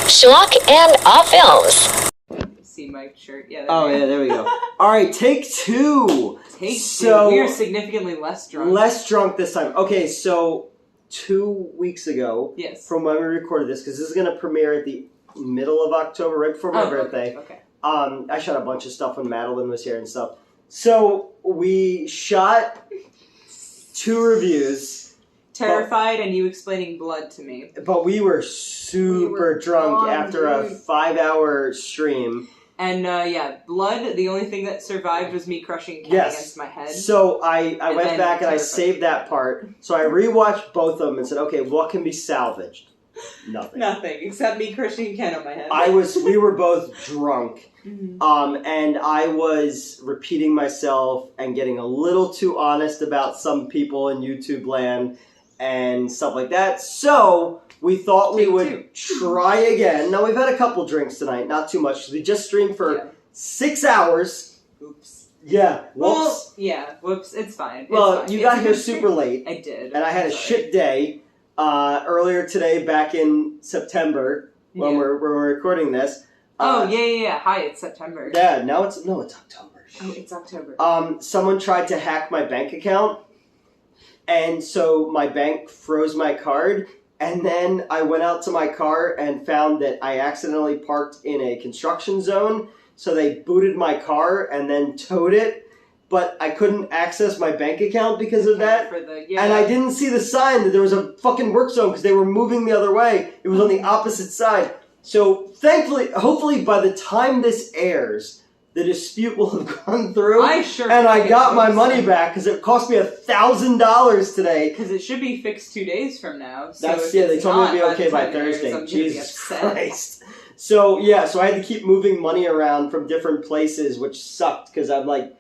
Schlock and Awe Films. See my shirt? Yeah. There we go. All right, take two. Take two. We are significantly less drunk. Less drunk this time. Okay, so 2 weeks ago, yes, from when we recorded this, because this is going to premiere at the middle of October, right before my birthday. Okay. I shot a bunch of stuff when Madeline was here and stuff. So we shot 2 reviews. Terrified and you explaining blood to me. But we were super drunk after a 5-hour stream. And blood, the only thing that survived was me crushing Ken against my head. So I went back and I saved that part. So I rewatched both of them and said, okay, what can be salvaged? Nothing. Nothing, except me crushing Ken on my head. We were both drunk. Mm-hmm. And I was repeating myself and getting a little too honest about some people in YouTube land and stuff like that. So we thought we would try again. Now, we've had a couple drinks tonight, not too much. We just streamed for 6 hours. Oops. Yeah. Whoops. Well, whoops. It's fine. You got here super late. I did. And I had a shit day earlier today, back in September, when we're recording this. Yeah. Hi, it's September. Yeah, it's October. Oh, it's October. Someone tried to hack my bank account. And so my bank froze my card, and then I went out to my car and found that I accidentally parked in a construction zone, so they booted my car and then towed it, but I couldn't access my bank account because of that, and I didn't see the sign that there was a fucking work zone because they were moving the other way. It was on the opposite side. So thankfully, hopefully by the time this airs, the dispute will have gone through, and I got my money back because it cost me $1,000 today. Because it should be fixed 2 days from now. So they told me it'd be okay by Thursday. Jesus Christ! So I had to keep moving money around from different places, which sucked because I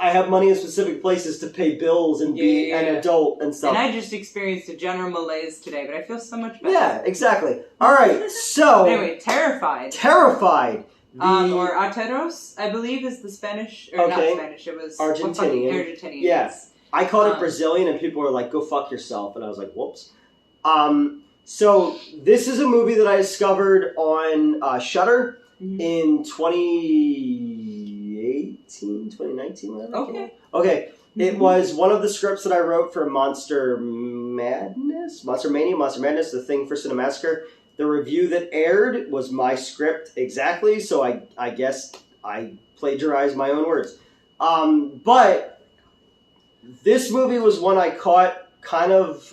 have money in specific places to pay bills and be an adult and stuff. And I just experienced a general malaise today, but I feel so much better. Yeah, exactly. All right, so anyway, terrified. Or ateros, I believe, is the Spanish, or not Spanish, it was Argentinian. Yes. I called it Brazilian, and people were like, go fuck yourself, and I was like, whoops. So this is a movie that I discovered on Shudder in 2019, whatever. Okay. Okay. It was one of the scripts that I wrote for Monster Mania, The Thing for Cinemassacre. The review that aired was my script exactly, so I guess I plagiarized my own words. But this movie was one I caught kind of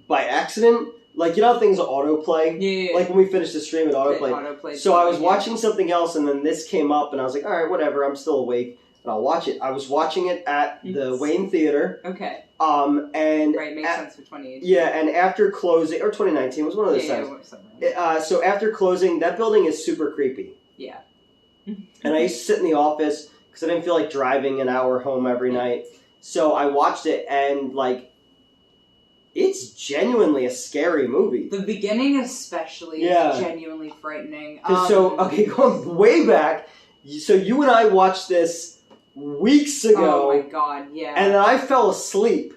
by accident. Like, you know how things autoplay? Yeah. Like when we finished the stream, it autoplayed. So I was watching something else, and then this came up, and I was like, all right, whatever, I'm still awake, and I'll watch it. I was watching it at the Wayne Theater. Okay. And makes sense for 2018. Yeah, and after closing, or 2019, it was one of those times. So after closing, that building is super creepy. Yeah. And I used to sit in the office because I didn't feel like driving an hour home every night. So I watched it, and it's genuinely a scary movie. The beginning especially is genuinely frightening. Going way back, so you and I watched this weeks ago. Oh my god, yeah. And then I fell asleep.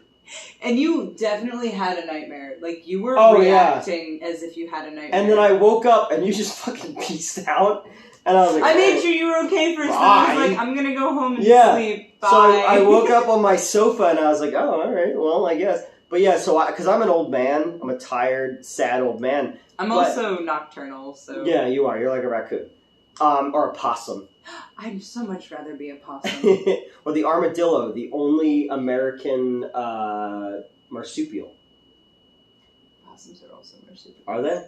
And you definitely had a nightmare. Like, you were reacting as if you had a nightmare. And then I woke up and you just fucking peaced out. And I was like, I made sure you were okay first. I was like, I'm gonna go home and sleep. Bye. So I woke up on my sofa and I was like, oh, alright, well, I guess. But yeah, because I'm an old man. I'm a tired, sad old man. I'm also nocturnal, so... Yeah, you are. You're like a raccoon. Or a possum. I'd so much rather be a possum. Or the armadillo, the only American marsupial. Possums are also marsupial. Are they?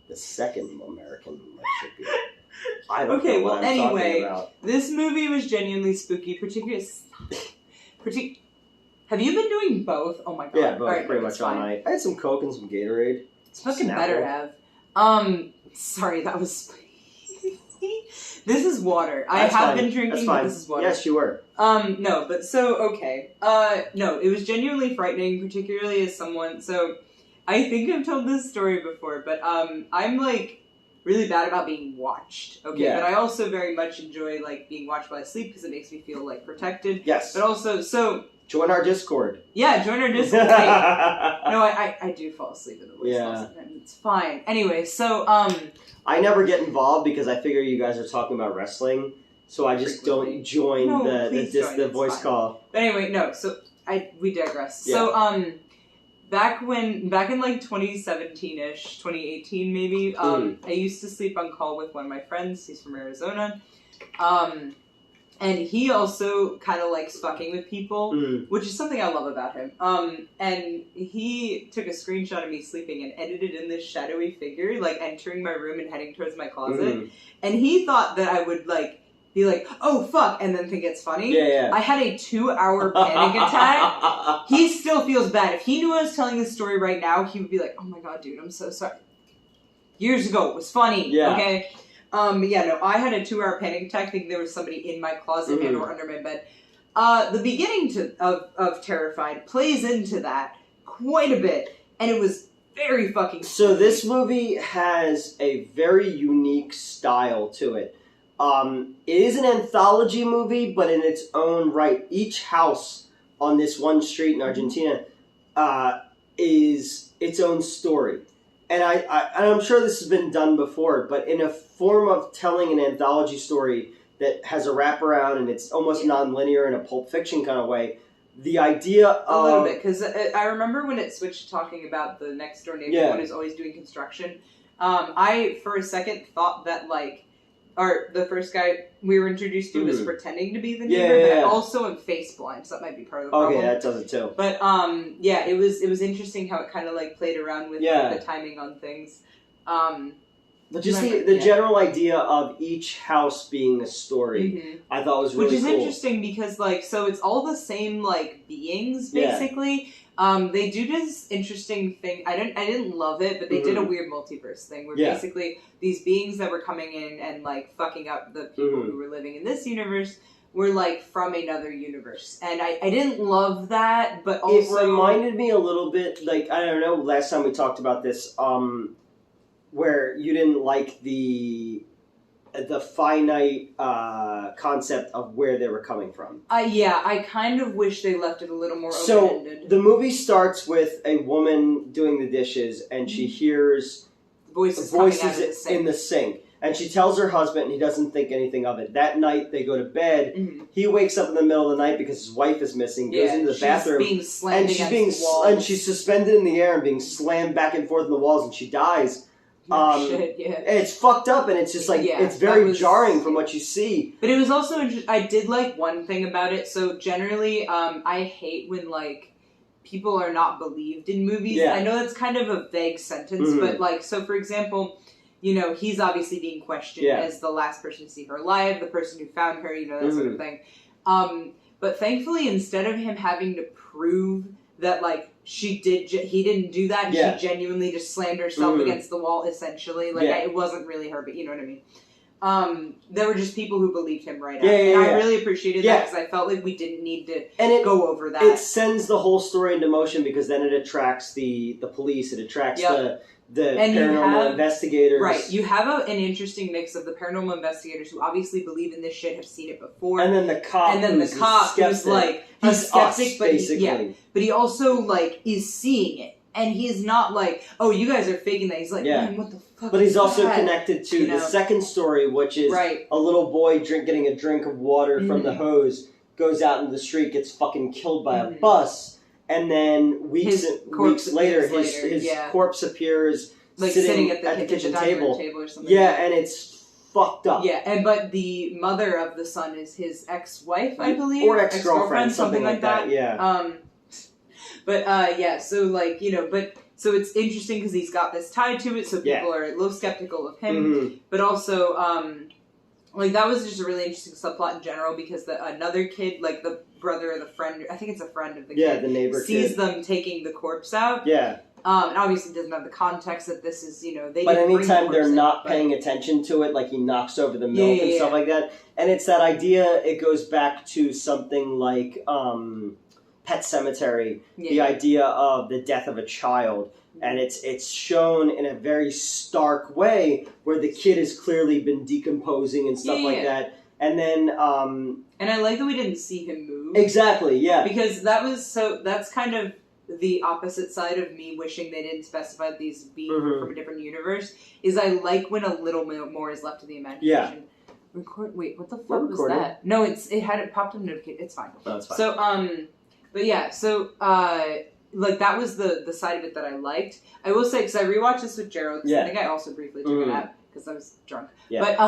The second American marsupial. I don't know what I'm talking about. This movie was genuinely spooky, particularly... Have you been doing both? Oh my god. Yeah, both, pretty much all night. I had some Coke and some Gatorade. It's fucking better, Ev. Sorry, that was... This is water. I have been drinking, but this is water. Yes, you were. No, but okay. No, it was genuinely frightening, particularly as someone, so, I think I've told this story before, but, I'm, really bad about being watched, okay? Yeah. But I also very much enjoy, being watched while I sleep, because it makes me feel, protected. Yes. But also, so, Join our Discord. Yeah, join our Discord. No, I do fall asleep in the voice Yeah. sometimes. It's fine. Anyway, so I never get involved because I figure you guys are talking about wrestling, so I just Frequently. don't join No, the please join, it's voice fine. call. But anyway, no. So we digress. Yeah. So back in like 2017-ish, 2018 maybe, I used to sleep on call with one of my friends. He's from Arizona. And he also kind of likes fucking with people, which is something I love about him. And he took a screenshot of me sleeping and edited in this shadowy figure, like entering my room and heading towards my closet. And he thought that I would like be like, oh fuck, and then think it's funny. Yeah. I had a 2-hour panic attack. He still feels bad. If he knew I was telling this story right now, he would be like, oh my god, dude, I'm so sorry. Years ago, it was funny. Yeah. Okay? Yeah, no, I had a 2-hour panic attack thinking there was somebody in my closet and or under my bed. The beginning of Terrified plays into that quite a bit, and it was very fucking So this movie has a very unique style to it. It is an anthology movie, but in its own right. Each house on this one street in Argentina is its own story. And I'm sure this has been done before, but in a form of telling an anthology story that has a wraparound and it's almost non-linear in a Pulp Fiction kind of way, the idea of... A little bit, because I remember when it switched to talking about the next door neighbor one who's always doing construction, I, for a second, thought that, like, the first guy we were introduced to was pretending to be the neighbor, but I also am face blind, so that might be part of the problem. Okay, that does it too. But yeah, it was interesting how it kind of like played around with like, the timing on things. But just the general idea of each house being a story, I thought was really cool. Which is interesting because like so it's all the same like beings basically. They do this interesting thing. I didn't love it, but they did a weird multiverse thing where basically these beings that were coming in and like fucking up the people who were living in this universe were like from another universe. And I didn't love that, but also... It reminded me a little bit, like, I don't know, last time we talked about this, where you didn't like the finite concept of where they were coming from. Yeah, I kind of wish they left it a little more So, open-ended. the movie starts with a woman doing the dishes, and she hears voices in the sink. And she tells her husband, and he doesn't think anything of it. That night, they go to bed. He wakes up in the middle of the night because his wife is missing, goes into the bathroom, being slammed and she's suspended in the air and being slammed back and forth in the walls, and she dies. It's fucked up, and it's just like it's very jarring from what you see. But it was also I did like one thing about it. So generally, I hate when like people are not believed in movies. I know that's kind of a vague sentence, but like so for example, you know, he's obviously being questioned as the last person to see her alive, the person who found her, you know, that sort of thing. But thankfully, instead of him having to prove that like he didn't do that, and she genuinely just slammed herself against the wall, essentially. Like it wasn't really her, but you know what I mean. There were just people who believed him right out, and I really appreciated that because I felt like we didn't need to go over that. It sends the whole story into motion because then it attracts the police, it attracts the paranormal investigators. Right, you have an interesting mix of the paranormal investigators who obviously believe in this shit, have seen it before, and then the cop, who's like a skeptic, basically. But he also like is seeing it, and he's not like, oh, you guys are faking that. He's like, man, what the fuck? But he's also connected to the second story, which is a little boy getting a drink of water from the hose, goes out into the street, gets fucking killed by a bus. And then weeks later, his corpse appears like sitting at the kitchen table or something. And it's fucked up. But the mother of the son is his ex-wife, I believe, or ex-girlfriend, something like that. So like you know, so it's interesting because he's got this tied to it, so people are a little skeptical of him, but also like that was just a really interesting subplot in general because another kid, like the brother or the friend, I think it's a friend of the kid, the neighbor sees them taking the corpse out. And obviously doesn't have the context that this is, you know, But anytime they're not paying attention to it, like he knocks over the milk and stuff like that, and it's that idea. It goes back to something like Pet Sematary, the idea of the death of a child. And it's shown in a very stark way where the kid has clearly been decomposing and stuff like that. And then, and I like that we didn't see him move. Exactly, yeah. Because that's kind of the opposite side of me wishing they didn't specify these being from a different universe, is I like when a little more is left to the imagination. Yeah. Wait, what the fuck was that? No, it hadn't popped up notification. It's fine. No, it's fine. So, but yeah, so, like, that was the side of it that I liked. I will say, because I rewatched this with Gerald, because I think I also briefly took a nap, because I was drunk. Yeah. But,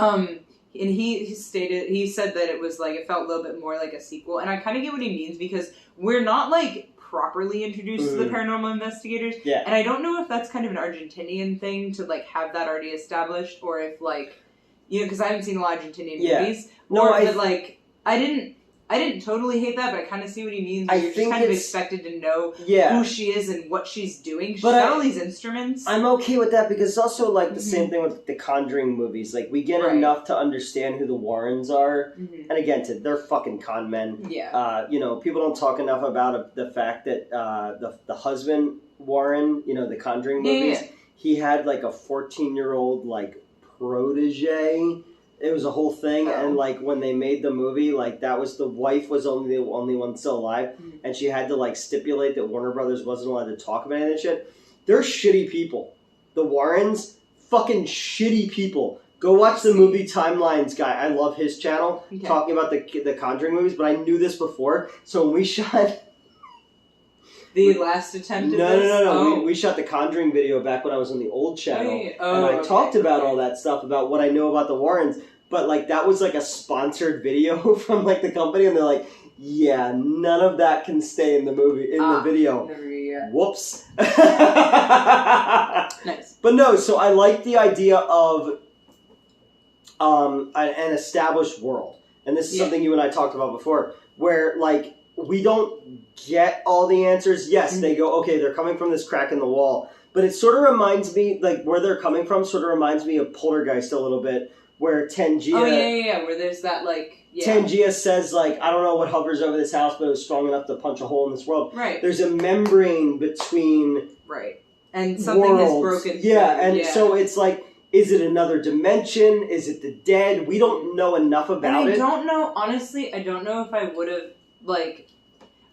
and he said that it was, like, it felt a little bit more like a sequel, and I kind of get what he means, because we're not, like, properly introduced to the paranormal investigators, and I don't know if that's kind of an Argentinian thing to, like, have that already established, or if, like, you know, because I haven't seen a lot of Argentinian movies, or like, I didn't totally hate that, but I kind of see what he means. You're just kind of expected to know who she is and what she's doing. She's got all these instruments. I'm okay with that because it's also like the same thing with the Conjuring movies. Like, we get enough to understand who the Warrens are. And again, they're fucking con men. Yeah. You know, people don't talk enough about the fact that the husband, Warren, you know, the Conjuring movies, he had like a 14-year-old, like, protege. It was a whole thing, and like when they made the movie, like that was the wife was only the only one still alive, and she had to like stipulate that Warner Brothers wasn't allowed to talk about any of that shit. They're shitty people. The Warrens, fucking shitty people. Go watch the movie Timelines guy. I love his channel talking about the Conjuring movies, but I knew this before. So when we shot the last attempt at this? No. We shot the Conjuring video back when I was on the old channel, and I talked about all that stuff about what I know about the Warrens. But, like, that was, like, a sponsored video from, like, the company, and they're like, yeah, none of that can stay in the movie, in the video. Whoops. Nice. But no, so I like the idea of an established world. And this is something you and I talked about before, where, like, we don't get all the answers. Yes, they go, okay, they're coming from this crack in the wall. But it sort of reminds me, like, where they're coming from sort of reminds me of Poltergeist a little bit. Where Tangia... Oh, yeah, where there's that, like... Yeah. Tangia says, like, I don't know what hovers over this house, but it was strong enough to punch a hole in this world. Right. There's a membrane between... Right. And something has broken through. Yeah, and so it's like, is it another dimension? Is it the dead? We don't know enough about it. I don't know, honestly, I don't know if I would have, like...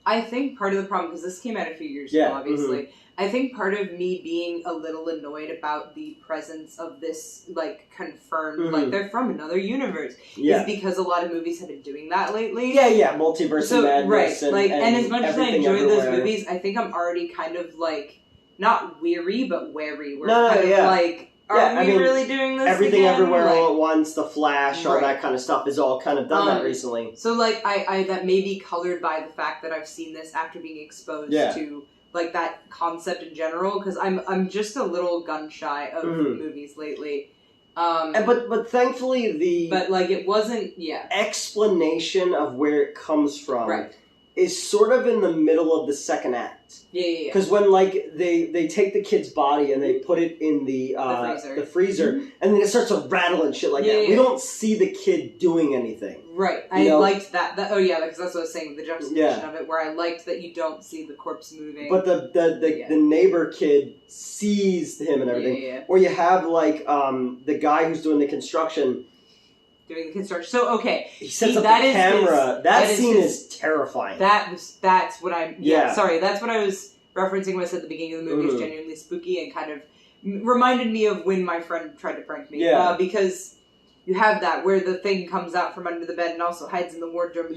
I think part of the problem, because this came out a few years ago, obviously... I think part of me being a little annoyed about the presence of this, like, confirmed, like, they're from another universe, is because a lot of movies have been doing that lately. Yeah, Multiverse and Madness. Right, and as much as I enjoy those movies, I think I'm already kind of, like, not weary, but wary. We're like, are we really doing this Everything again? Everywhere All at Once, The Flash, all that kind of stuff is all kind of done that recently. So, like, I that may be colored by the fact that I've seen this after being exposed to... like that concept in general, because I'm just a little gun shy of movies lately. But thankfully but like it wasn't explanation of where it comes from is sort of in the middle of the second act. Yeah. Because when like they take the kid's body and they put it in the freezer, and then it starts to rattle and shit like that. We don't see the kid doing anything. Right. I liked that. Oh yeah, because that's what I was saying. The juxtaposition of it, where I liked that you don't see the corpse moving. But the neighbor kid sees him and everything. Yeah. Or you have like the guy who's doing the construction. Doing the construction. So okay, he sets up the camera. That scene is terrifying. That's what I'm. Yeah. Sorry, that's what I was referencing when I said at the beginning of the movie is genuinely spooky and kind of reminded me of when my friend tried to prank me. Yeah. Because you have that where the thing comes out from under the bed and also hides in the wardrobe.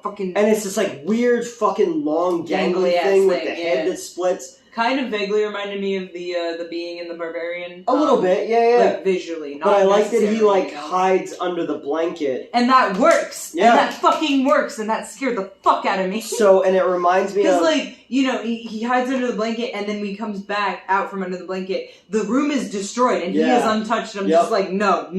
Fucking. And it's this like weird fucking long gangly thing with the head that splits. Kind of vaguely reminded me of the being in the Barbarian. A little bit, yeah. Like visually, not but I like that he like hides under the blanket, and that works. Yeah, and that fucking works, and that scared the fuck out of me. So, and it reminds me of like he hides under the blanket, and then when he comes back out from under the blanket, the room is destroyed, and he is untouched. And I'm just like, no.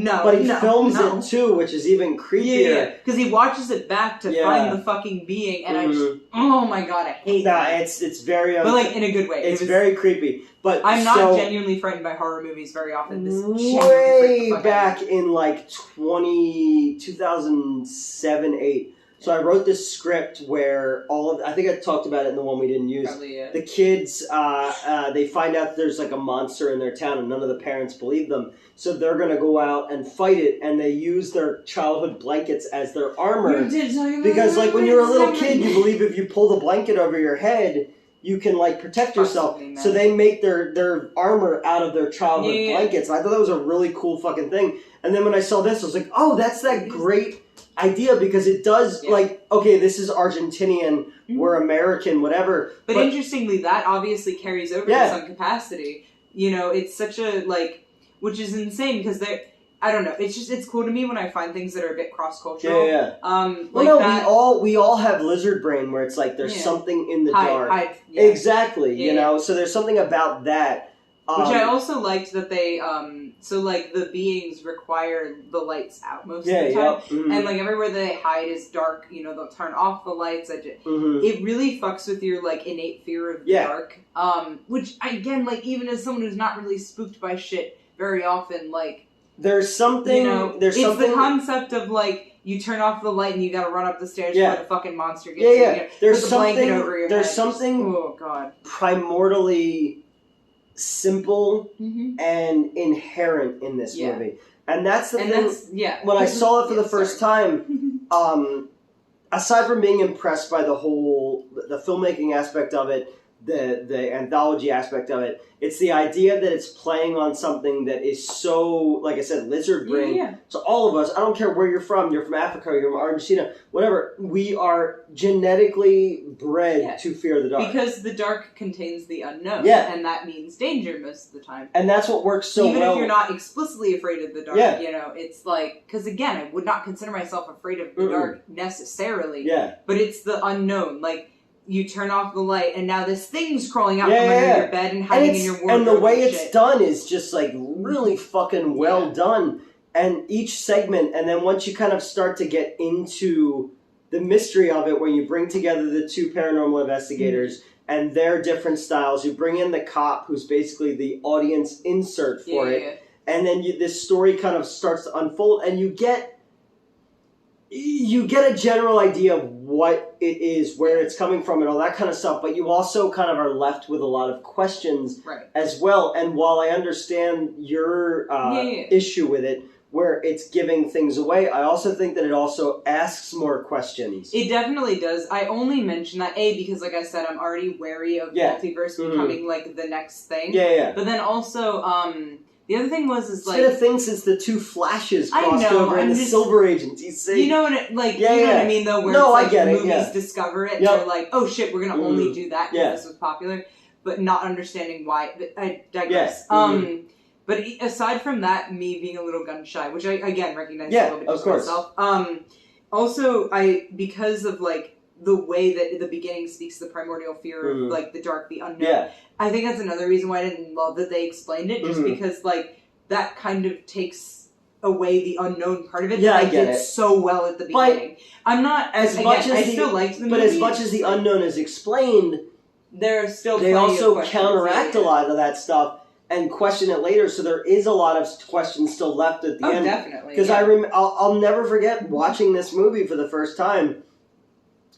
But he films it too, which is even creepier. Yeah, because he watches it back to find the fucking being, and I just, oh my god, I hate that. It's very. But like in a good way. It's very creepy. But I'm not genuinely frightened by horror movies very often. This way back in like 2007, 8. So I wrote this script where I think I talked about it in the one we didn't use. Probably, yeah. The kids, they find out there's like a monster in their town and none of the parents believe them. So they're going to go out and fight it, and they use their childhood blankets as their armor. You did talk about Because that. like when you're a little kid, you believe if you pull the blanket over your head, you can like protect yourself. So they make their armor out of their childhood blankets. And I thought that was a really cool fucking thing. And then when I saw this, I was like, oh, that's that great idea, because it does like, okay, this is Argentinian, we're American, whatever. But interestingly, that obviously carries over to some capacity. You know, it's such a like, which is insane because I don't know. It's cool to me when I find things that are a bit cross-cultural. Yeah. Like that. we all have lizard brain where it's like there's something in the dark. Exactly. You know, so there's something about that. Which I also liked that they, so like the beings require the lights out most of the time. And like everywhere they hide is dark, you know, they'll turn off the lights. It really fucks with your like innate fear of the dark. Which again, like even as someone who's not really spooked by shit very often, like there's something, you know, it's the concept of like you turn off the light and you gotta run up the stairs before the fucking monster gets you. You know, there's put the something blanket over your head. Something oh god, primordially simple and inherent in this movie, and that's the thing. When I saw it for the first time, aside from being impressed by the filmmaking aspect of it, the anthology aspect of it, it's the idea that it's playing on something that is so, like I said, lizard brain. So all of us, I don't care where you're from Africa, you're from Argentina, whatever, we are genetically bred to fear the dark. Because the dark contains the unknown, and that means danger most of the time. And that's what works so Even well. if you're not explicitly afraid of the dark, you know, it's like, because again, I would not consider myself afraid of the dark necessarily, but it's the unknown, like, you turn off the light, and now this thing's crawling out from under your bed and hiding in your wardrobe. And the way it's done is just like really fucking well done. And each segment, and then once you kind of start to get into the mystery of it, where you bring together the two paranormal investigators and their different styles, you bring in the cop, who's basically the audience insert for it, and then this story kind of starts to unfold, and you get a general idea of what it is, where it's coming from, and all that kind of stuff, but you also kind of are left with a lot of questions as well. And while I understand your issue with it, where it's giving things away, I also think that it also asks more questions. It definitely does. I only mention that, because like I said, I'm already wary of Multiverse becoming like the next thing. But then also, the other thing was like... It's been a thing since the two Flashes crossed over in the Silver Agents. You know what you know what I mean, though? Where it's like I get movies discover it, and they're like, oh shit, we're going to only do that because this was popular, but not understanding why. I digress. But aside from that, me being a little gun-shy, which I, again, recognize a little bit just myself. Also, because of, like, the way that the beginning speaks the primordial fear of, like, the dark, the unknown. I think that's another reason why I didn't love that they explained it, just because, like, that kind of takes away the unknown part of it that I did so well at the beginning. I'm not... I still liked the movie. But as much as the unknown is explained, there are still they also counteract a lot of that stuff and question it later, so there is a lot of questions still left at the end. Oh, definitely. Because I'll never forget watching this movie for the first time,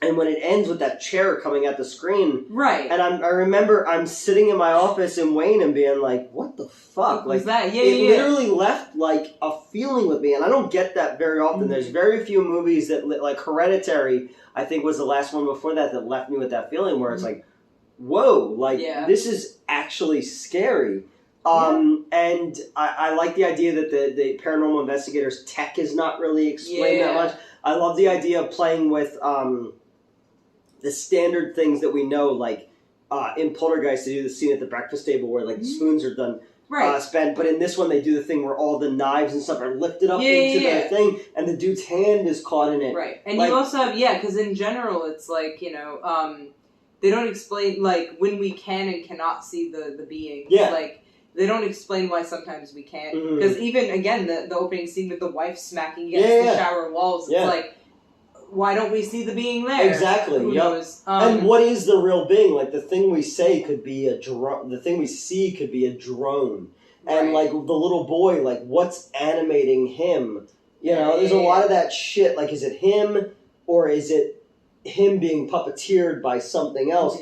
and when it ends with that chair coming at the screen. Right. And I remember I'm sitting in my office in Wayne and being like, what the fuck? What was that? It literally left, like, a feeling with me, and I don't get that very often. There's very few movies that, like Hereditary, I think was the last one before that left me with that feeling where it's like, whoa, like, this is actually scary. And I like the idea that the paranormal investigators' tech is not really explained that much. I love the idea of playing with the standard things that we know, like in Poltergeist, they do the scene at the breakfast table where like the spoons are done spent, but in this one they do the thing where all the knives and stuff are lifted up into the thing, and the dude's hand is caught in it. Right, and like, you also have because in general it's like they don't explain like when we can and cannot see the beings. Like. They don't explain why sometimes we can't. Because even, again, the opening scene with the wife smacking against the shower walls, it's like, why don't we see the being there? Exactly. Who knows? And what is the real being? Like, the thing we say could be a drone. The thing we see could be a drone. And, like, the little boy, like, what's animating him? You know, there's a lot of that shit. Like, is it him? or is it him being puppeteered by something else?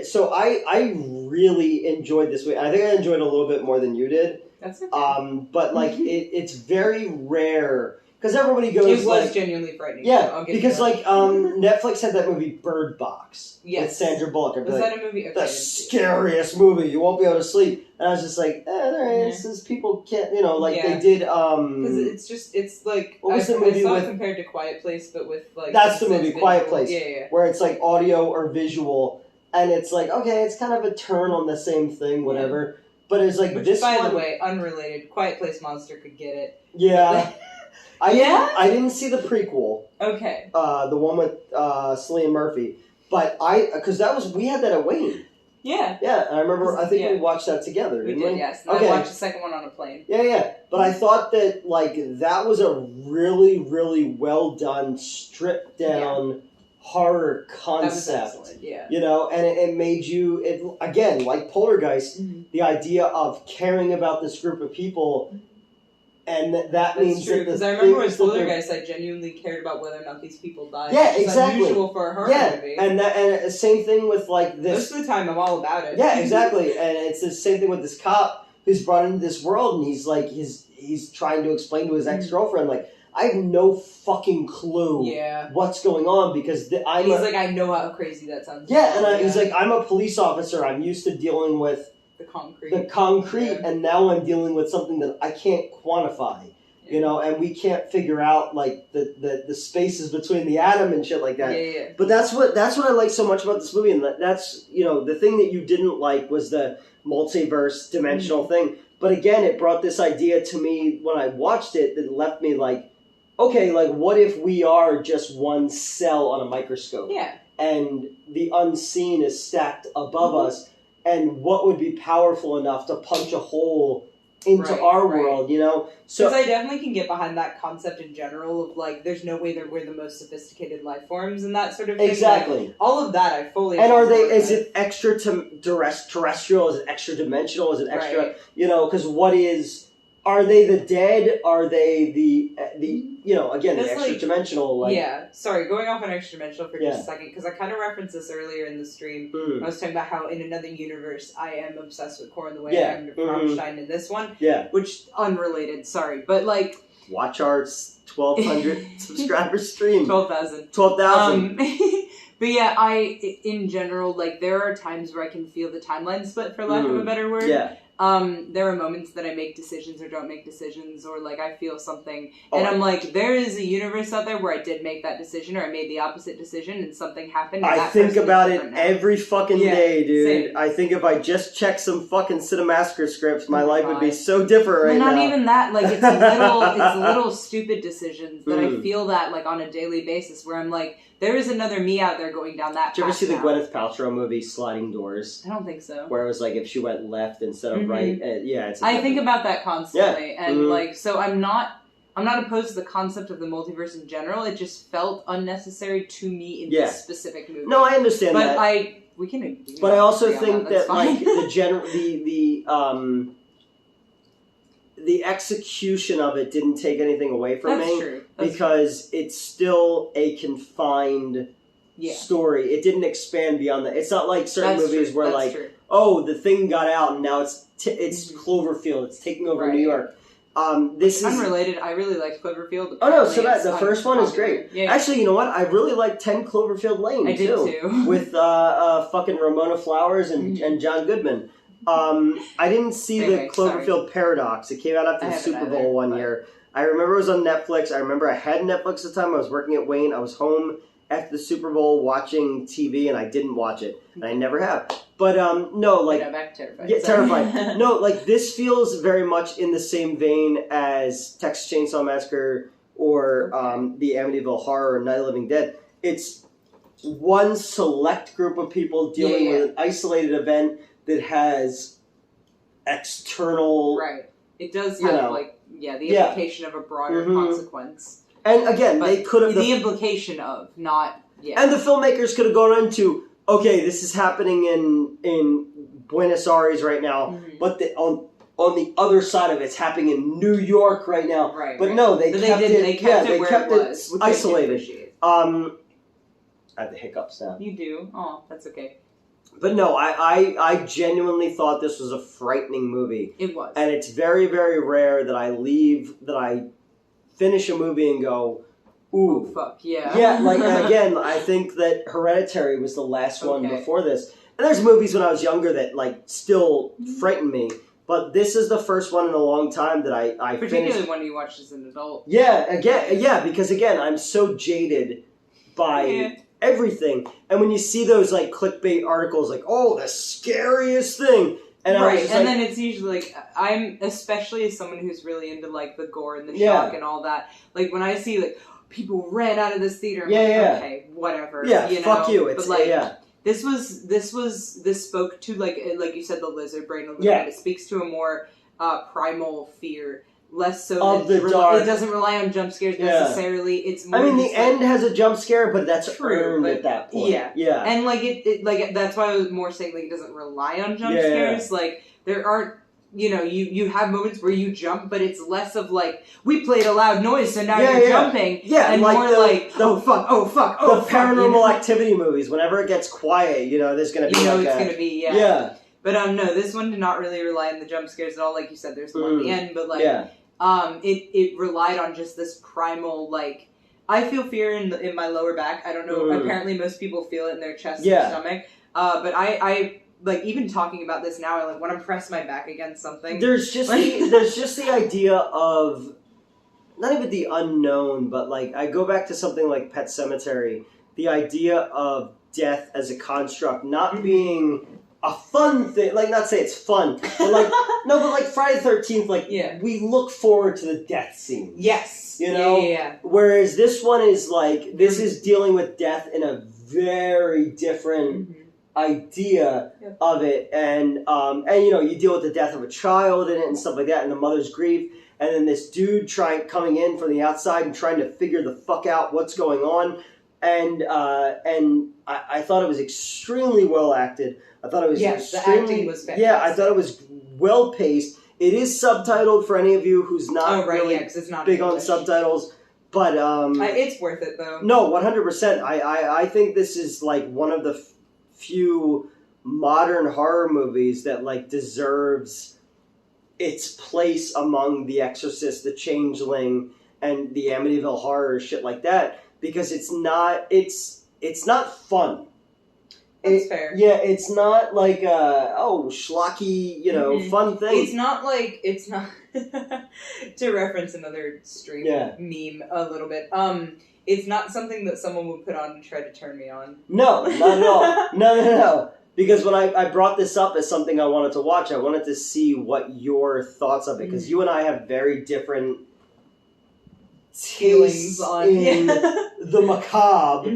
So I really enjoyed this movie. I think I enjoyed it a little bit more than you did. That's okay. But like it's very rare because everybody goes. It was genuinely frightening. Yeah, because like Netflix had that movie Bird Box with Sandra Bullock. Was that a movie? Okay, the scariest movie. You won't be able to sleep. And I was just like, this is people can't, they did. Because it's like what was the movie with compared to Quiet Place, but with like that's the movie Quiet Place, yeah, where it's like audio or visual, and it's like okay, it's kind of a turn on the same thing, whatever. Yeah. But it's like this. By the way, unrelated. Quiet Place monster could get it. Yeah. I didn't see the prequel. Okay. The one with Cillian Murphy, but because we had that at Wayne. Yeah. Yeah, and I remember. I think we watched that together. We did, yes. And I watched the second one on a plane. Yeah. But I thought that that was a really, really well done, stripped down horror concept. That was excellent. Yeah. And it made you again like Poltergeist. The idea of caring about this group of people. And that means true, because I remember with Poltergeist, I genuinely cared about whether or not these people died. Yeah, exactly. Unusual for a horror movie. And same thing with like this. Most of the time, I'm all about it. Yeah, exactly. And it's the same thing with this cop who's brought into this world, and he's like he's trying to explain to his ex-girlfriend like I have no fucking clue what's going on because I know how crazy that sounds. Yeah, and he's like I'm a police officer. I'm used to dealing with the concrete, and now I'm dealing with something that I can't quantify, and we can't figure out like the spaces between the atom and shit like that. Yeah. But that's what I like so much about this movie, and that's the thing that you didn't like was the multiverse dimensional thing. But again, it brought this idea to me when I watched it that left me like, okay, like what if we are just one cell on a microscope? Yeah. And the unseen is stacked above us. And what would be powerful enough to punch a hole into our world, So because I definitely can get behind that concept in general of like, there's no way that we're the most sophisticated life forms and that sort of thing. Exactly. Like, all of that I fully. And is it extra terrestrial? Is it extra dimensional? Is it extra? Because what is? Are they the dead? Are they the again the extra dimensional? Sorry, going off on extra dimensional for just a second because I kind of referenced this earlier in the stream. I was talking about how in another universe I am obsessed with Korn the way I am to Rammstein in this one. Yeah, which unrelated. Sorry, but like watch our 1,200 subscriber stream. 12,000. But yeah, in general like there are times where I can feel the timeline split for lack of a better word. Yeah. There are moments that I make decisions or don't make decisions, or like I feel something, and I'm like, there is a universe out there where I did make that decision, or I made the opposite decision, and something happened. And I think about it every fucking day, dude. Same. I think if I just checked some fucking Cinemassacre scripts, my life would be so different right now. Not even that. Like it's little stupid decisions that I feel that like on a daily basis, where I'm like, there is another me out there going down that path. Did you ever see the Gwyneth Paltrow movie Sliding Doors? I don't think so. Where it was like if she went left instead of right. I think about that constantly, and like so I'm not opposed to the concept of the multiverse in general. It just felt unnecessary to me in this specific movie. No, I understand that. But we can. But I also think that like the execution of it didn't take anything away from me. True. Because it's still a confined story. It didn't expand beyond that. It's not like certain movies where oh, the thing got out and now it's Cloverfield. It's taking over New York. This is unrelated. I really liked Cloverfield. Oh no, so the first one is great. Yeah. Actually, you know what? I really like 10 Cloverfield Lane I did too. With fucking Ramona Flowers and John Goodman. I didn't see the Cloverfield Paradox. It came out after the Super Bowl one year. I remember it was on Netflix. I remember I had Netflix at the time. I was working at Wayne. I was home after the Super Bowl watching TV, and I didn't watch it. And I never have. But, no, like... Yeah, back terrified. Yeah, terrified. No, like, this feels very much in the same vein as Texas Chainsaw Massacre or the Amityville Horror or Night of the Living Dead. It's one select group of people dealing with an isolated event that has external... Right. It does have, the implication of a broader consequence. And again, they could have... The implication of, not... Yeah. And the filmmakers could have gone into, okay, this is happening in Buenos Aires right now, but on the other side of it's happening in New York right now. Right. But no, they kept it isolated. I have the hiccups now. You do? Oh, that's okay. But no, I genuinely thought this was a frightening movie. It was. And it's very, very rare that I finish a movie and go, ooh. Oh, fuck, yeah. Yeah, like, again, I think that Hereditary was the last one before this. And there's movies when I was younger that, like, still frightened me. But this is the first one in a long time that I Particularly finished. when you watched as an adult. Yeah, because, again, I'm so jaded by everything. And when you see those, like, clickbait articles, like, oh, the scariest thing. And I was just and like, then it's usually, like, I'm, especially as someone who's really into, like, the gore and the shock and all that, like, when I see, like, people ran out of this theater, I'm okay, whatever. Yeah, you fuck know? you. It's, but, like, this spoke to, like you said, the lizard brain a little bit. It speaks to a more primal fear, less so of the dark. It doesn't rely on jump scares necessarily. It's more the end has a jump scare, but that's true at that point. Yeah. And like that's why I was more saying like it doesn't rely on jump scares. Like there aren't, you have moments where you jump, but it's less of like we played a loud noise, so now you're jumping. Yeah, and like more oh fuck. The Paranormal Activity movies. Whenever it gets quiet, there's gonna be it's gonna be yeah. But no, this one did not really rely on the jump scares at all. Like you said, there's the one at the end, but like it relied on just this primal like. I feel fear in my lower back. I don't know. Apparently, most people feel it in their chest and stomach. But I like even talking about this now. I like when I press my back against something. There's just the idea of not even the unknown, but like I go back to something like Pet Sematary. The idea of death as a construct not being a fun thing, like not say it's fun, but like no, but like Friday the 13th, like we look forward to the death scene. Yes, Yeah. Whereas this one is like this is dealing with death in a very different idea of it, and you deal with the death of a child in it and stuff like that, and the mother's grief, and then this dude coming in from the outside and trying to figure the fuck out what's going on, and I thought it was extremely well acted. I thought it was the acting was fantastic. Yeah, I thought it was well paced. It is subtitled for any of you who's not really it's not big English. on subtitles. But it's worth it though. No, 100%. I think this is like one of the few modern horror movies that like deserves its place among The Exorcist, The Changeling, and the Amityville Horror, shit like that, because it's not fun. That's fair. Yeah, it's not like schlocky, fun thing. It's not to reference another stream meme a little bit. It's not something that someone would put on to try to turn me on. No, not at all. No. Because when I brought this up as something I wanted to watch, I wanted to see what your thoughts of it, because you and I have very different feelings on the macabre,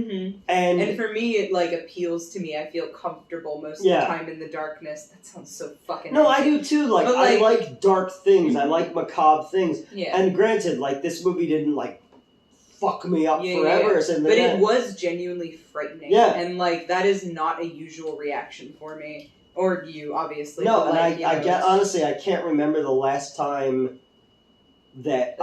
and for me it like appeals to me. I feel comfortable most of the time in the darkness. That sounds so fucking no empty. I do too, like I like dark things, I like macabre things, and granted, like this movie didn't like fuck me up forever or something, but it was genuinely frightening, and like that is not a usual reaction for me or you, obviously. No, and I get honestly I can't remember the last time that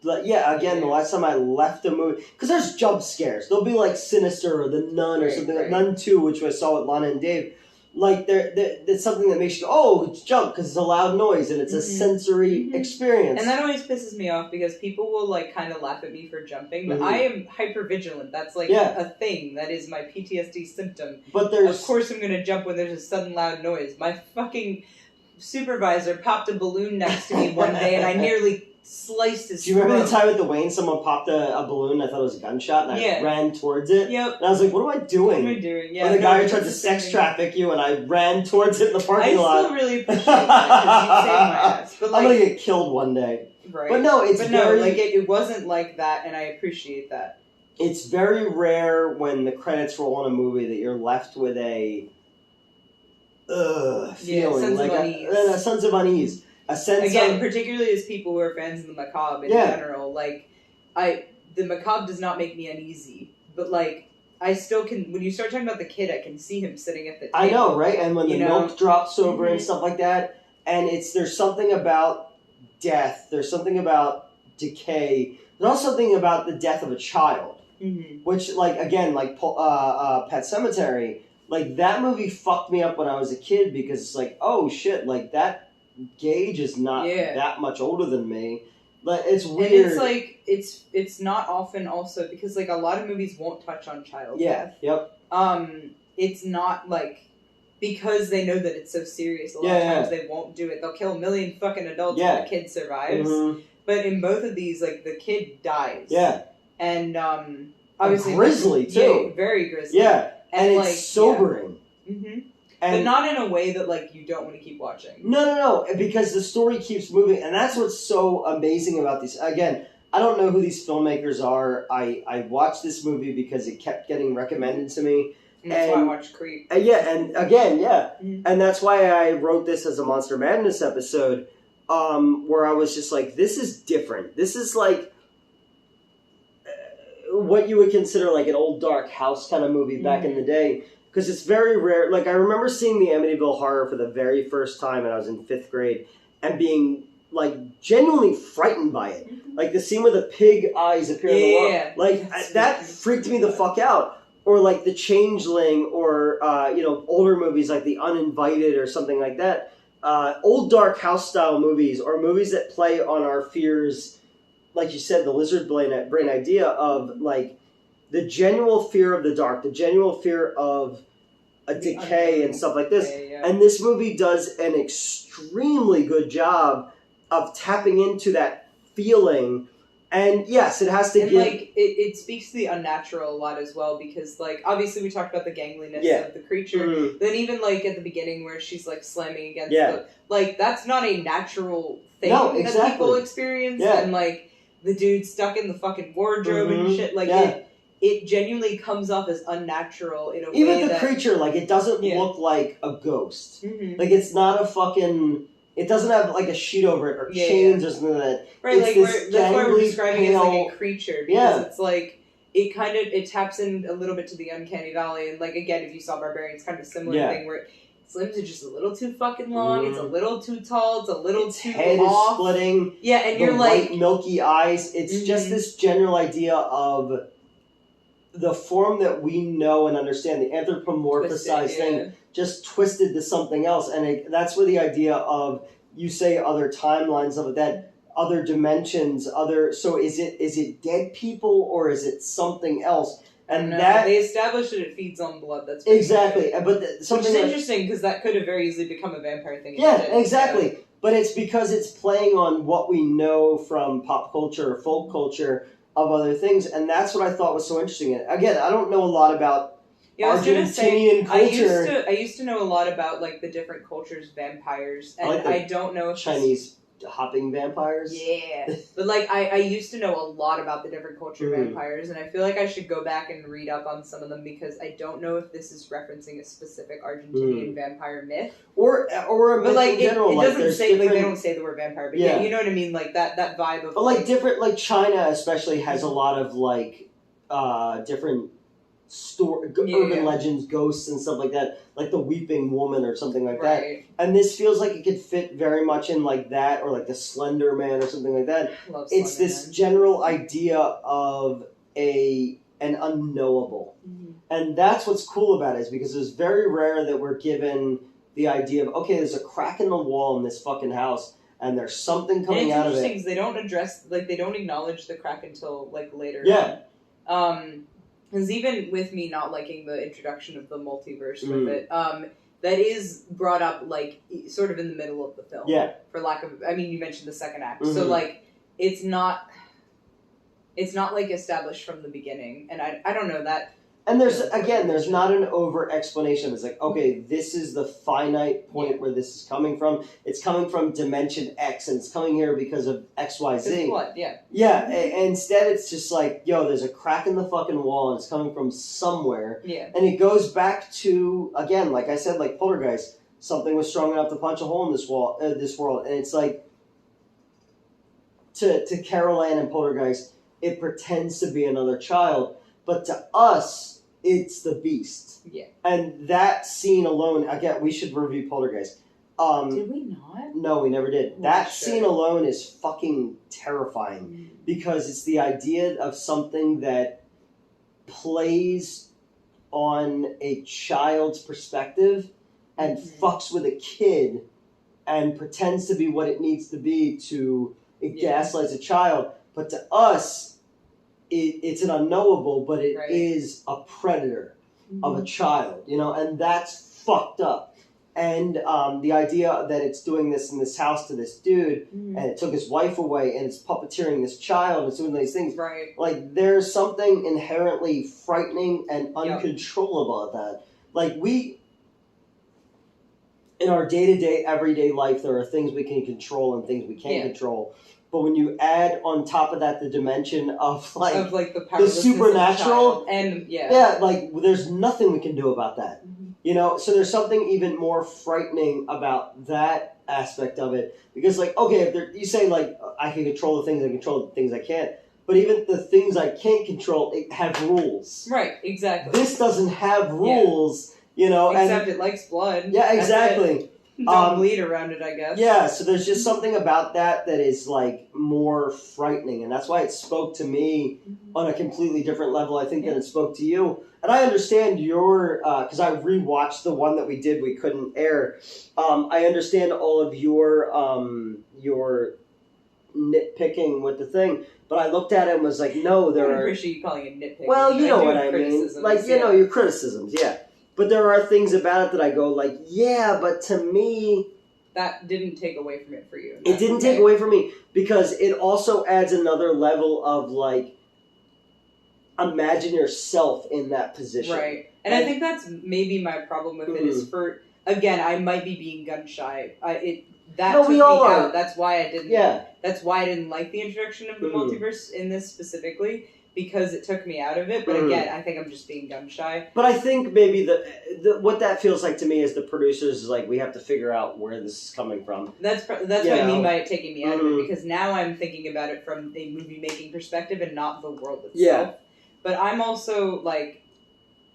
the last time I left a movie, because there's jump scares. There'll be like Sinister or The Nun or something like Nun 2, which I saw with Lana and Dave. Like there's something that makes you go, oh, it's jump, because it's a loud noise and it's a sensory experience. And that always pisses me off because people will like kind of laugh at me for jumping, but I am hypervigilant. That's like a thing. That is my PTSD symptom. But of course I'm gonna jump when there's a sudden loud noise. My fucking supervisor popped a balloon next to me one day and I nearly sliced his throat. Do you remember the time at the Wayne someone popped a balloon, I thought it was a gunshot, and I ran towards it? Yep. And I was like, what am I doing? What am I doing? Yeah. Or the guy who tried to sex traffic you, and I ran towards it in the parking lot. I still really appreciate that, because you saved my ass. But, like, I'm gonna get killed one day. Right. But no, it wasn't like that, and I appreciate that. It's very rare when the credits roll on a movie that you're left with a feeling, sense like of unease. A sense of unease. A sense of, particularly as people who are fans of the macabre in general, like the macabre does not make me uneasy, but like I still can. When you start talking about the kid, I can see him sitting at the table. I know, right? And when the milk drops over and stuff like that, and there's something about death. There's something about decay. There's also something about the death of a child. which, like, again, like Pet Sematary, like, that movie fucked me up when I was a kid because it's like, oh shit, like, that Gage is not that much older than me. But it's weird. And it's like, it's not often also, because, like, a lot of movies won't touch on child death. Yep. It's not, like, because they know that it's so serious, a lot of times they won't do it. They'll kill a million fucking adults and the kid survives. But in both of these, like, the kid dies. Yeah. And, obviously... Grisly, too. Yeah, very grisly. Yeah. And it's like, sobering. But not in a way that, like, you don't want to keep watching. No, because the story keeps moving, and that's what's so amazing about these. Again, I don't know who these filmmakers are. I watched this movie because it kept getting recommended to me. And that's why I watched Creep. And that's why I wrote this as a Monster Madness episode, where I was just like, this is different. This is like what you would consider like an old dark house kind of movie back in the day. Because it's very rare. Like, I remember seeing the Amityville Horror for the very first time when I was in 5th grade and being, like, genuinely frightened by it. Like, the scene where the pig eyes appear on the wall. Like, that freaked me the fuck out. Or, like, The Changeling or, older movies like The Uninvited or something like that. Old dark house style movies or movies that play on our fears, like you said, the lizard brain idea of, like, the genuine fear of the dark, the genuine fear of a decay and stuff like this. And this movie does an extremely good job of tapping into that feeling. And yes, it has to give... like, it speaks to the unnatural a lot as well, because, like, obviously we talked about the gangliness of the creature. Then even, like, at the beginning where she's, like, slamming against the... Like, that's not a natural thing that people experience. And, like, the dude stuck in the fucking wardrobe and shit. Like, it genuinely comes off as unnatural in a way even the creature, like, it doesn't look like a ghost. Like, it's not a fucking... It doesn't have, like, a sheet over it or chains or something like that. Right, like, that's why we're describing it as, like, a creature. Because it's, like, it taps in a little bit to the uncanny valley. And, like, again, if you saw Barbarian, it's kind of a similar thing where its limbs are just a little too fucking long, it's a little too tall, it's a little too head off. Is splitting. Yeah, and you're like... white, milky eyes. It's just this general idea of... the form that we know and understand, the anthropomorphized thing, just twisted to something else. And that's where the idea of, you say other timelines of that, other dimensions, so is it dead people or is it something else? And that they established that it feeds on blood. That's exactly. But something which is interesting because that could have very easily become a vampire thing. Yeah, exactly. So. But it's because it's playing on what we know from pop culture or folk culture of other things, and that's what I thought was so interesting. And again, I don't know a lot about Argentinian culture. I used to know a lot about like the different cultures' vampires, and I don't know if Chinese hopping vampires. Yeah, but like I used to know a lot about the different culture vampires, and I feel like I should go back and read up on some of them because I don't know if this is referencing a specific Argentinian vampire myth or a myth like in general. It doesn't say like they don't say the word vampire, but yeah, you know what I mean, like that vibe of. But like different, like China especially has a lot of like different urban legends, ghosts and stuff like that, like the Weeping Woman or something like that. And this feels like it could fit very much in like that, or like the Slender Man or something like that. It's this general idea of an unknowable. And that's what's cool about it, is because it's very rare that we're given the idea of, okay, there's a crack in the wall in this fucking house and there's something coming out of it. Because they don't they don't acknowledge the crack until like later on. Because even with me not liking the introduction of the multiverse with it, that is brought up like sort of in the middle of the film. Yeah. For lack of, I mean, you mentioned the second act, so like it's not like established from the beginning, and I don't know that. And there's not an over explanation. It's like, okay, this is the finite point where this is coming from. It's coming from dimension X, and it's coming here because of X, Y, Z. It's blood, Instead, it's just like, yo, there's a crack in the fucking wall, and it's coming from somewhere. Yeah. And it goes back to, again, like I said, like Poltergeist. Something was strong enough to punch a hole in this world, and it's like, to Carol Ann and Poltergeist, it pretends to be another child, but to us, it's the beast. Yeah. And that scene alone, again, we should review Poltergeist. Did we not? No, we never did. That scene alone is fucking terrifying because it's the idea of something that plays on a child's perspective and fucks with a kid and pretends to be what it needs to be to gaslights a child. But to us, it's an unknowable, but it is a predator of a child, you know, and that's fucked up. And the idea that it's doing this in this house to this dude, and it took his wife away, and it's puppeteering this child, and it's doing these things. Right. Like, there's something inherently frightening and uncontrollable about that. Like, in our day-to-day, everyday life, there are things we can control and things we can't control. But when you add on top of that the dimension of like the supernatural, and like there's nothing we can do about that. You know, so there's something even more frightening about that aspect of it. Because, like, okay, if you say, like, I can control the things I control, the things I can't. But even the things I can't control have rules. Right, exactly. This doesn't have rules, you know. Except it likes blood. Yeah, exactly. Don't bleed around it, I guess. Yeah, so there's just something about that is, like, more frightening. And that's why it spoke to me on a completely different level, I think, than it spoke to you. And I understand your, because I rewatched the one that we couldn't air. I understand all of your nitpicking with the thing, but I looked at it and was like, no, there are... I appreciate you calling it nitpicking. Well, you know what I mean. Like, you know, your criticisms, But there are things about it that I go, like, yeah, but to me... That didn't take away from it for you. It didn't take away from me, because it also adds another level of, like, imagine yourself in that position. Right. And I think that's maybe my problem with it is again, I might be being gun shy. Took me out. That's why I didn't. Yeah. That's why I didn't like the introduction of the multiverse in this specifically, because it took me out of it. But again, I think I'm just being gun shy. But I think maybe the what that feels like to me is the producers is like, we have to figure out where this is coming from. That's what I mean by it taking me out of it, because now I'm thinking about it from a movie making perspective and not the world itself. Yeah. But I'm also like,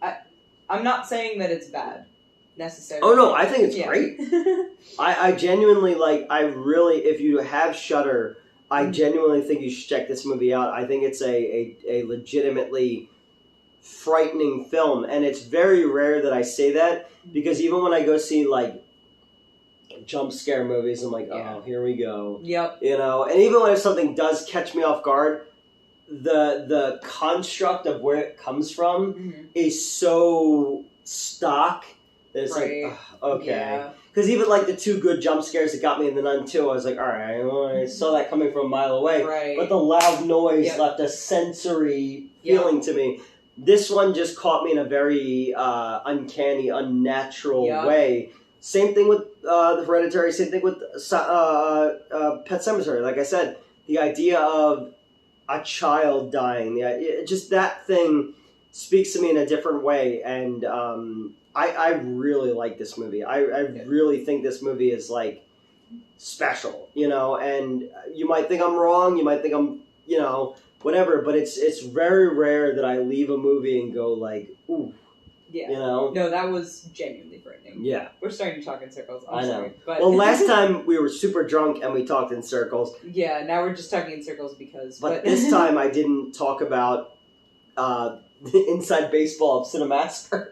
I'm not saying that it's bad. Necessarily. Oh no, I think it's great. I genuinely if you have Shudder, I genuinely think you should check this movie out. I think it's a legitimately frightening film, and it's very rare that I say that, because even when I go see like jump scare movies, I'm like, oh, here we go. Yep. You know, and even when something does catch me off guard, the construct of where it comes from is so stock that it's like, okay. Because even like the two good jump scares that got me in The Nun 2, I was like, all right, I saw that coming from a mile away. Right. But the loud noise left a sensory feeling to me. This one just caught me in a very uncanny, unnatural way. Same thing with The Hereditary, same thing with Pet Sematary. Like I said, the idea of a child dying, just that thing speaks to me in a different way. And I really like this movie. I really think this movie is like special, you know, and you might think I'm wrong, you might think I'm, you know, whatever, but it's very rare that I leave a movie and go like, ooh. Yeah. You know? No, that was genuinely frightening. Yeah. We're starting to talk in circles. I'm I know. sorry, but well, last time we were super drunk and we talked in circles. Yeah, now we're just talking in circles because... But this time I didn't talk about the inside baseball of Cinemassacre.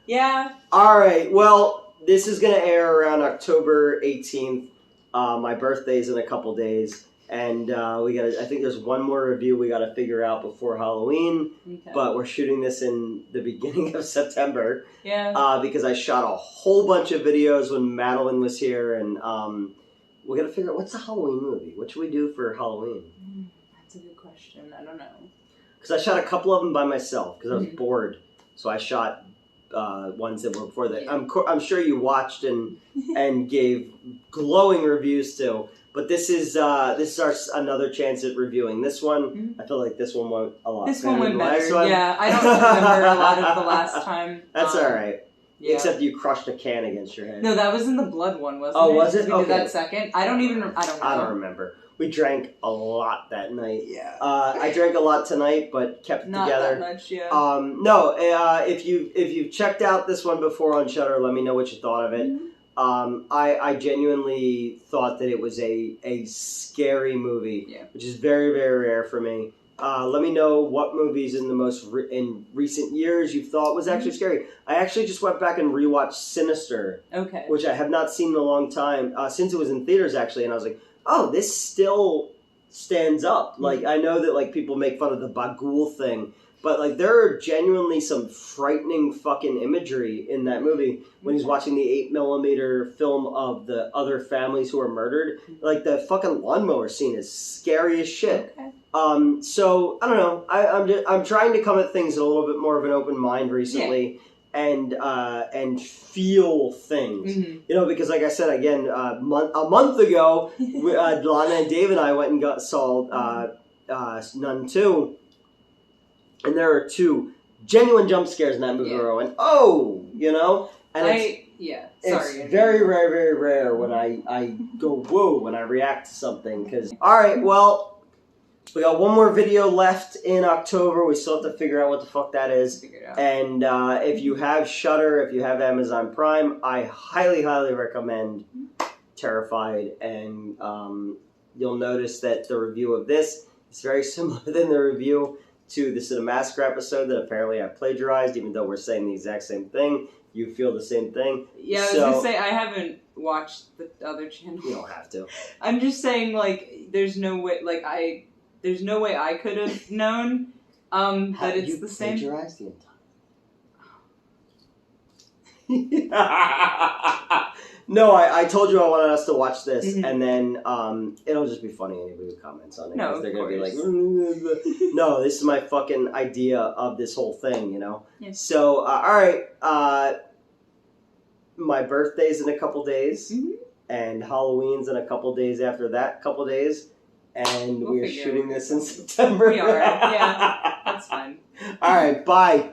Yeah. All right. Well, this is going to air around October 18th. My birthday's in a couple days. And I think there's one more review we got to figure out before Halloween. Okay. But we're shooting this in the beginning of September. Yeah. Because I shot a whole bunch of videos when Madeline was here. And we got to figure out, what's the Halloween movie? What should we do for Halloween? That's a good question. I don't know. Because I shot a couple of them by myself because I was bored. So I shot ones that were before that. Yeah. I'm sure you watched and gave glowing reviews to. But this is our another chance at reviewing this one. I feel like this one went a lot better. This one went better. Yeah, I don't remember a lot of the last time. That's all right. Yeah. Except you crushed a can against your head. No, that was in the blood one, wasn't it? Oh, was it? We did that second. I don't know. I don't remember. We drank a lot that night. Yeah. I drank a lot tonight, but kept it together. Not that much, yeah. No, if you've checked out this one before on Shudder, let me know what you thought of it. I genuinely thought that it was a scary movie, which is very, very rare for me. Let me know what movies in the in recent years you thought was actually scary. I actually just went back and rewatched Sinister, Okay. which I have not seen in a long time, since it was in theaters actually, and I was like, oh, this still stands up. Like, I know that like people make fun of the Bagul thing, but like there are genuinely some frightening fucking imagery in that movie when he's watching the 8mm film of the other families who are murdered. Like the fucking lawnmower scene is scary as shit. Okay. So I don't know. I'm trying to come at things with a little bit more of an open mind recently, and feel things. Mm-hmm. You know, because like I said again, a month ago, Lana and Dave and I went and saw Nun 2, and there are 2 genuine jump scares in that movie. Where I went, oh, you know, and it's very rare, very rare when I go whoa when I react to something. Because all right, well. We got one more video left in October. We still have to figure out what the fuck that is. And if you have Shudder, if you have Amazon Prime, I highly, highly recommend Terrified. And you'll notice that the review of this is very similar than the review to the Cinemassacre episode that apparently I plagiarized, even though we're saying the exact same thing. You feel the same thing. Yeah, I was going to say, I haven't watched the other channel. You don't have to. I'm just saying, like, there's no way, like, there's no way I could have known that it's the same. You plagiarized the entire. No, I told you I wanted us to watch this, and then it'll just be funny. Anybody who comments on it, no, they're gonna be like, "No, this is my fucking idea of this whole thing," you know. Yeah. So, all right, my birthday's in a couple days, and Halloween's in a couple days after that. Couple days. And we are shooting this in September. We are, yeah. That's fine. All right, bye.